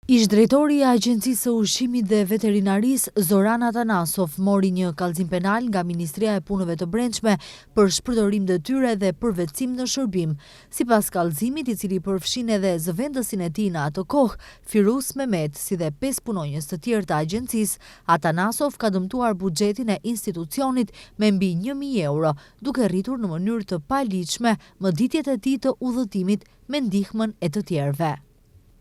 Ish-drejtori i Agjencisë së Ushqimit dhe Veterinarisë Zoran Atanasov mori një kallëzim penal nga Ministria e Punëve të Brendshme për shpërdorim detyre dhe përvetësim në shërbim. Sipas kallëzimit, i cili përfshin edhe zëvendësin e tij në atë kohë, Firuz Mehmet, si dhe 5 punonjës të tjerë të agjencisë, Atanasov ka dëmtuar buxhetin e institucionit me mbi 1.000 euro, duke rritur në mënyrë të paligjshme mëditjet e tij të udhëtimit me ndihmën e të tjerëve.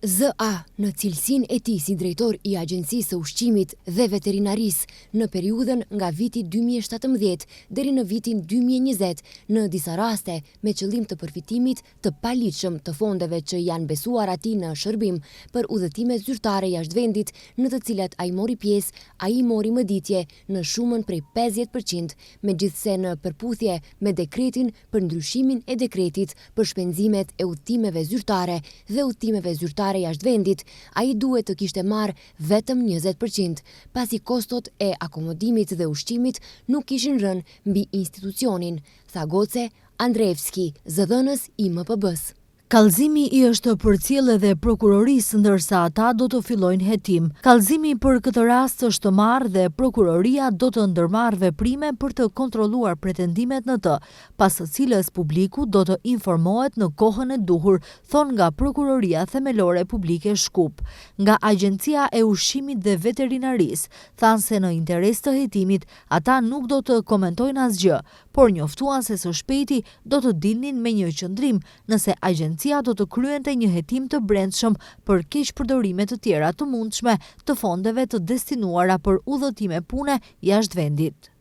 Z.A. në cilësinë e tij si drejtor i Agjencisë së Ushqimit dhe Veterinarisë në periudhën nga viti 2017 deri në vitin 2020, në disa raste me qëllim të përfitimit të paligjshëm të fondeve që janë besuar atij në shërbim për udhëtime zyrtare jashtë vendit, në të cilat ai mori pjesë, ai mori mëditje në shumën prej 50%, megjithse në përputhje me dekretin për ndryshimin e dekretit për shpenzimet e udhëtimeve zyrtare dhe udhëtimeve zyrtare jashtë vendit, ai duhet të kishte marrë vetëm 20%, pasi kostot e akomodimit dhe ushqimit nuk kishin rënë mbi institucionin, tha Goce Andreevski, zëdhënës i MPB-s. Kallëzimi i është përcjellë edhe prokurorisë, ndërsa ata do të fillojnë hetim. Kallëzimi për këtë rast është marrë dhe prokuroria do të ndërmarrë veprime për të kontrolluar pretendimet në të, pas së cilës publiku do të informohet në kohën e duhur, thon nga Prokuroria Themelore Publike Shkup. Nga Agjencia e Ushqimit dhe Veterinarisë thanë se në interes të hetimit ata nuk do të komentojnë asgjë, por njoftuan se së shpejti do të dilnin me një qëndrim nëse agjencia do të kryente një hetim të brendshëm për keqpërdorime të tjera të mundshme të fondeve të destinuara për udhëtime pune jashtë vendit.